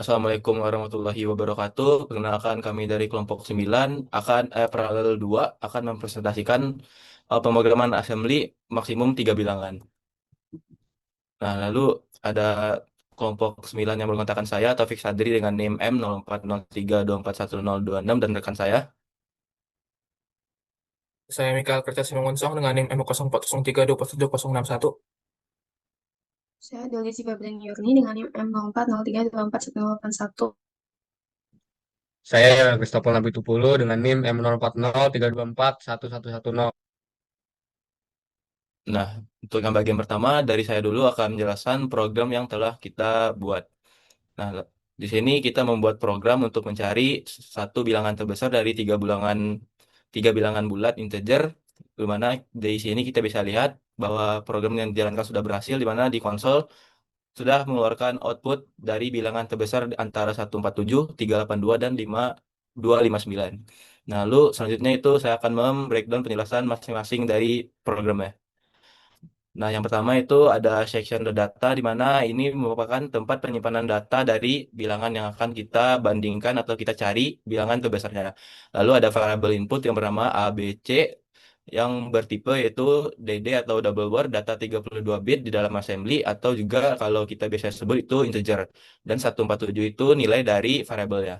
Assalamualaikum warahmatullahi wabarakatuh. Perkenalkan kami dari kelompok 9 akan paralel 2 akan mempresentasikan pemrograman assembly maksimum 3 bilangan. Nah, lalu ada kelompok 9 yang menggunakan saya, Taufik Sadri dengan NIM M0403241026 dan rekan saya. Saya Mikael Kerja Simangunsong dengan NIM M0403247061. Saya Delisi Febrian Yurni dengan NIM M0403241081. Saya Christopher Nabitupulu dengan NIM M0403241110. Nah, untuk yang bagian pertama dari saya dulu akan menjelaskan program yang telah kita buat. Nah, di sini kita membuat program untuk mencari satu bilangan terbesar dari tiga bilangan bulat integer, di mana dari sini kita bisa lihat bahwa program yang dijalankan sudah berhasil, di mana di konsol sudah mengeluarkan output dari bilangan terbesar antara 147, 382, dan 5259. Nah, lalu selanjutnya itu saya akan membreakdown penjelasan masing-masing dari programnya. Nah, yang pertama itu ada section the data, di mana ini merupakan tempat penyimpanan data dari bilangan yang akan kita bandingkan atau kita cari bilangan terbesarnya. Lalu ada variable input yang bernama A, B, C, yang bertipe yaitu DD atau double word data 32 bit di dalam assembly, atau juga kalau kita biasa sebut itu integer. Dan 147 itu nilai dari variabelnya.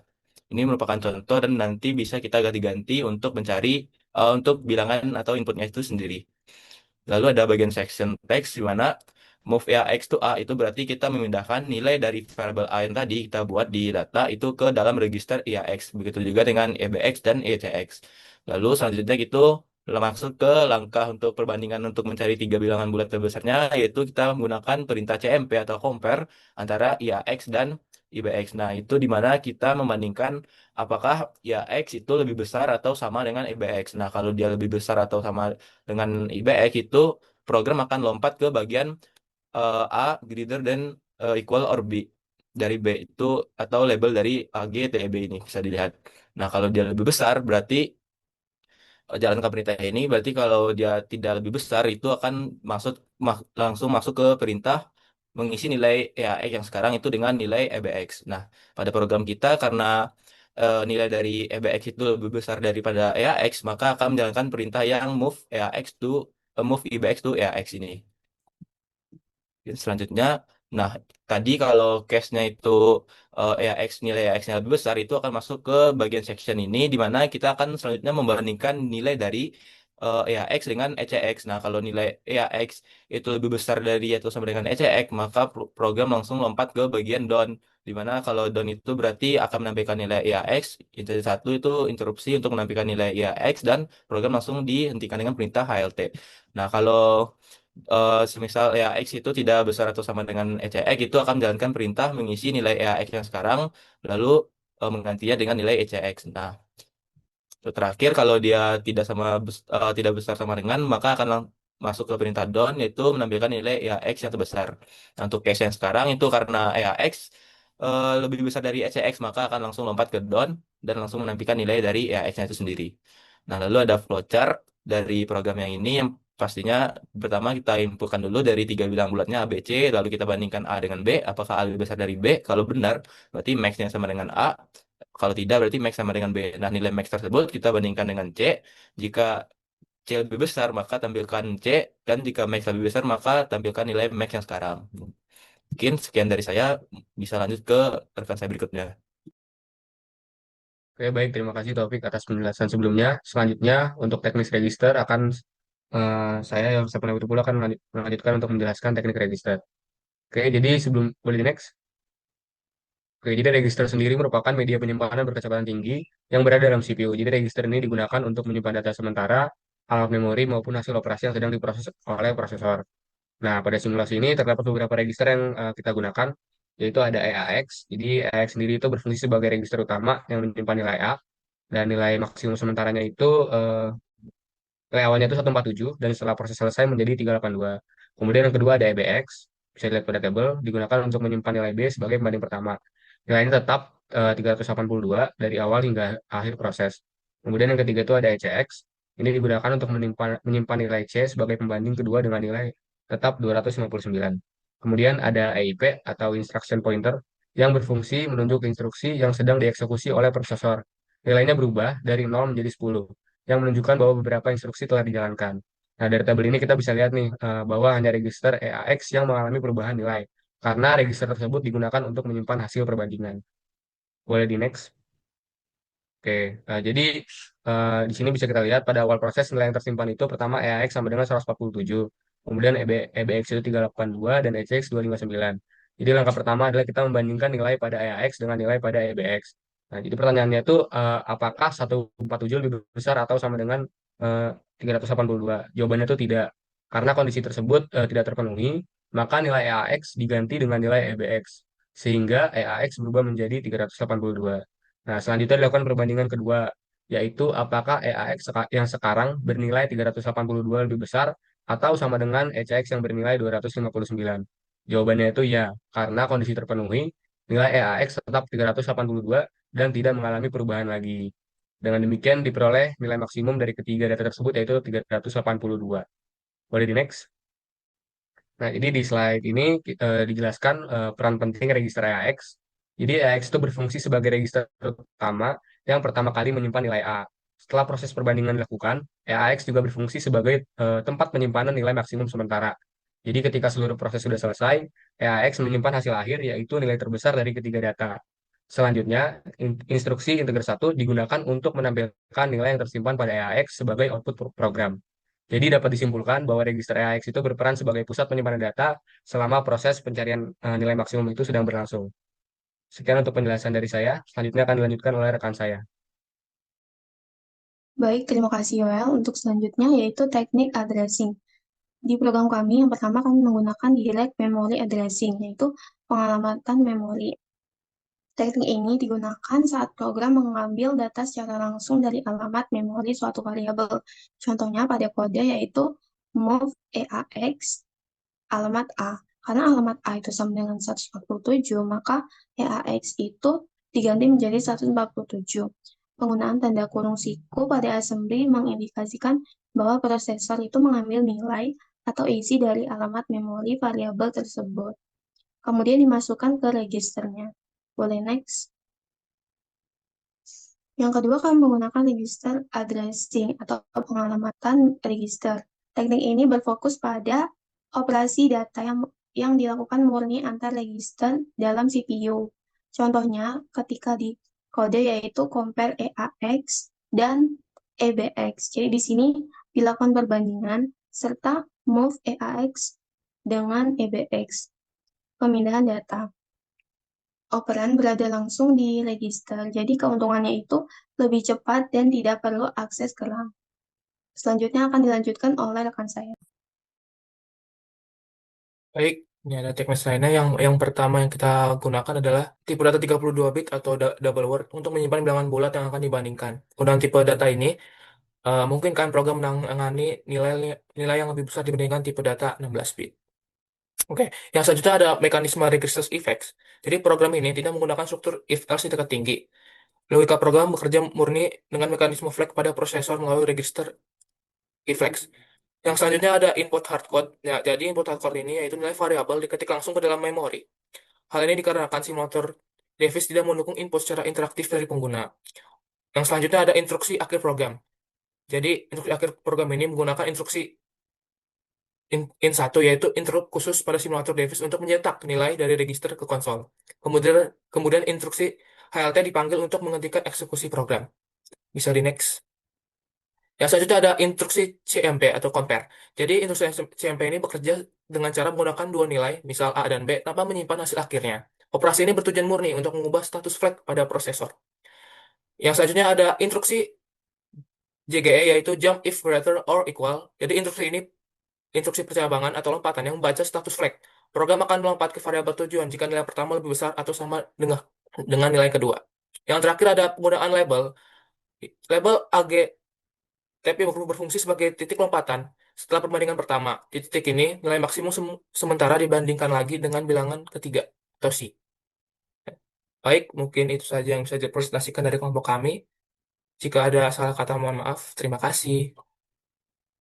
Ini merupakan contoh dan nanti bisa kita ganti-ganti untuk mencari untuk bilangan atau inputnya itu sendiri. Lalu ada bagian section text di mana move AX to A itu berarti kita memindahkan nilai dari variabel A yang tadi kita buat di data itu ke dalam register EAX. Begitu juga dengan EBX dan ECX. Lalu selanjutnya gitu masuk ke langkah untuk perbandingan untuk mencari tiga bilangan bulat terbesarnya, yaitu kita menggunakan perintah CMP atau compare antara IAX dan IBX. Nah, itu di mana kita membandingkan apakah IAX itu lebih besar atau sama dengan IBX. Nah, kalau dia lebih besar atau sama dengan IBX itu program akan lompat ke bagian A greater than equal or B dari B itu, atau label dari AG TEB ini bisa dilihat. Nah, kalau dia lebih besar berarti jalankan perintah ini, berarti kalau dia tidak lebih besar itu akan langsung masuk ke perintah mengisi nilai EAX yang sekarang itu dengan nilai EBX. Nah, pada program kita karena nilai dari EBX itu lebih besar daripada EAX, maka akan menjalankan perintah yang move EBX to EAX ini. Selanjutnya, nah tadi kalau case-nya itu AX nilai AX-nya lebih besar itu akan masuk ke bagian section ini, di mana kita akan selanjutnya membandingkan nilai dari AX dengan ECX. Nah, kalau nilai AX itu lebih besar dari atau sama dengan ECX, maka program langsung lompat ke bagian down, di mana kalau down itu berarti akan menampilkan nilai AX, integer satu itu interupsi untuk menampilkan nilai AX, dan program langsung dihentikan dengan perintah HLT. Nah, kalau semisal EAX itu tidak besar atau sama dengan ECX, itu akan menjalankan perintah mengisi nilai EAX yang sekarang, lalu menggantinya dengan nilai ECX. Nah, terakhir kalau dia tidak besar sama dengan, maka akan masuk ke perintah down, yaitu menampilkan nilai EAX yang terbesar. Nah, untuk case yang sekarang itu karena EAX lebih besar dari ECX, maka akan langsung lompat ke down dan langsung menampilkan nilai dari EAX-nya itu sendiri. Nah, lalu ada flowchart dari program yang ini yang pastinya pertama kita inputkan dulu dari tiga bilang bulatnya A, B, C, lalu kita bandingkan A dengan B, apakah A lebih besar dari B? Kalau benar, berarti max-nya sama dengan A. Kalau tidak, berarti max sama dengan B. Nah, nilai max tersebut kita bandingkan dengan C. Jika C lebih besar, maka tampilkan C. Dan jika max lebih besar, maka tampilkan nilai max yang sekarang. Mungkin sekian dari saya, bisa lanjut ke rekan saya berikutnya. Oke, baik. Terima kasih Taufik atas penjelasan sebelumnya. Selanjutnya, untuk teknis register saya yang saya Nabitupulu akan melanjutkan untuk menjelaskan teknik register. Oke, jadi sebelum boleh di next. Oke, jadi register sendiri merupakan media penyimpanan berkecepatan tinggi yang berada dalam CPU. Jadi register ini digunakan untuk menyimpan data sementara, alat memori maupun hasil operasi yang sedang diproses oleh prosesor. Nah, pada simulasi ini terdapat beberapa register yang kita gunakan, yaitu ada EAX. Jadi EAX sendiri itu berfungsi sebagai register utama yang menyimpan nilai A, dan nilai maksimum sementaranya itu nilai awalnya itu 147 dan setelah proses selesai menjadi 382. Kemudian yang kedua ada EBX, bisa dilihat pada tabel, digunakan untuk menyimpan nilai B sebagai pembanding pertama. Nilainya tetap 382 dari awal hingga akhir proses. Kemudian yang ketiga itu ada ECX, ini digunakan untuk menyimpan nilai C sebagai pembanding kedua dengan nilai tetap 259. Kemudian ada EIP atau Instruction Pointer. yang berfungsi menunjuk instruksi yang sedang dieksekusi oleh prosesor. Nilainya berubah dari 0 menjadi 10, yang menunjukkan bahwa beberapa instruksi telah dijalankan. Nah, dari tabel ini kita bisa lihat nih bahwa hanya register EAX yang mengalami perubahan nilai, karena register tersebut digunakan untuk menyimpan hasil perbandingan. Boleh di next? Oke, jadi di sini bisa kita lihat pada awal proses nilai yang tersimpan itu pertama EAX sama dengan 147, kemudian EBX itu 382 dan ECX 259. Jadi langkah pertama adalah kita membandingkan nilai pada EAX dengan nilai pada EBX. Nah, jadi pertanyaannya itu apakah 147 lebih besar atau sama dengan 382? Jawabannya itu tidak. Karena kondisi tersebut tidak terpenuhi, maka nilai EAX diganti dengan nilai EBX sehingga EAX berubah menjadi 382. Nah, selanjutnya dilakukan perbandingan kedua, yaitu apakah EAX yang sekarang bernilai 382 lebih besar atau sama dengan ECX yang bernilai 259. Jawabannya itu ya, karena kondisi terpenuhi, nilai EAX tetap 382 dan tidak mengalami perubahan lagi. Dengan demikian diperoleh nilai maksimum dari ketiga data tersebut yaitu 382. Boleh di next? Nah, jadi di slide ini dijelaskan peran penting register EAX. Jadi EAX itu berfungsi sebagai register utama yang pertama kali menyimpan nilai A. Setelah proses perbandingan dilakukan, EAX juga berfungsi sebagai tempat penyimpanan nilai maksimum sementara. Jadi ketika seluruh proses sudah selesai, EAX menyimpan hasil akhir yaitu nilai terbesar dari ketiga data. Selanjutnya, instruksi integer 1 digunakan untuk menampilkan nilai yang tersimpan pada EAX sebagai output program. Jadi dapat disimpulkan bahwa register EAX itu berperan sebagai pusat penyimpanan data selama proses pencarian nilai maksimum itu sedang berlangsung. Sekian untuk penjelasan dari saya. Selanjutnya akan dilanjutkan oleh rekan saya. Baik, terima kasih Yoel. Untuk selanjutnya yaitu teknik addressing. Di program kami yang pertama kami menggunakan direct memory addressing, yaitu pengalamatan memori. Teknik ini digunakan saat program mengambil data secara langsung dari alamat memori suatu variabel. Contohnya pada kode yaitu move EAX alamat A. Karena alamat A itu sama dengan 147, maka EAX itu diganti menjadi 147. Penggunaan tanda kurung siku pada assembly mengindikasikan bahwa prosesor itu mengambil nilai atau isi dari alamat memori variabel tersebut. Kemudian dimasukkan ke registernya. Boleh next? Yang kedua, kami menggunakan register addressing atau pengalamatan register. Teknik ini berfokus pada operasi data yang dilakukan murni antar register dalam CPU. Contohnya, ketika di kode yaitu compare EAX dan EBX. Jadi di sini dilakukan perbandingan serta move EAX dengan EBX. Pemindahan data. Operan berada langsung di register, jadi keuntungannya itu lebih cepat dan tidak perlu akses ke RAM. Selanjutnya akan dilanjutkan oleh rekan saya. Baik, ini ada teknis lainnya. Yang pertama yang kita gunakan adalah tipe data 32 bit atau double word untuk menyimpan bilangan bulat yang akan dibandingkan. Penggunaan tipe data ini mungkin kan program menangani nilai nilai yang lebih besar dibandingkan tipe data 16 bit. Oke, yang selanjutnya ada mekanisme registers effects. Jadi program ini tidak menggunakan struktur if else di tingkat tinggi. Logika program bekerja murni dengan mekanisme flag pada prosesor melalui register effects. Yang selanjutnya ada input hardcode. Ya, jadi input hardcode ini yaitu nilai variabel diketik langsung ke dalam memori. Hal ini dikarenakan simulator Davis tidak mendukung input secara interaktif dari pengguna. Yang selanjutnya ada instruksi akhir program. Jadi instruksi akhir program ini menggunakan instruksi in1 yaitu interrupt khusus pada simulator Davis untuk mencetak nilai dari register ke konsol. Kemudian kemudian instruksi HLT dipanggil untuk menghentikan eksekusi program. Bisa di next. Yang selanjutnya ada instruksi CMP atau compare. Jadi instruksi CMP ini bekerja dengan cara menggunakan dua nilai, misal A dan B, tanpa menyimpan hasil akhirnya. Operasi ini bertujuan murni untuk mengubah status flag pada prosesor. Yang selanjutnya ada instruksi JGE yaitu jump if greater or equal. Jadi instruksi ini instruksi percabangan atau lompatan yang membaca status flag. Program akan melompat ke variabel tujuan jika nilai pertama lebih besar atau sama dengan nilai kedua. Yang terakhir ada penggunaan label. Label AG TP berfungsi sebagai titik lompatan. Setelah perbandingan pertama, di titik ini nilai maksimum sementara dibandingkan lagi dengan bilangan ketiga atau C. Baik, mungkin itu saja yang bisa dipresentasikan dari kelompok kami. Jika ada salah kata, mohon maaf. Terima kasih.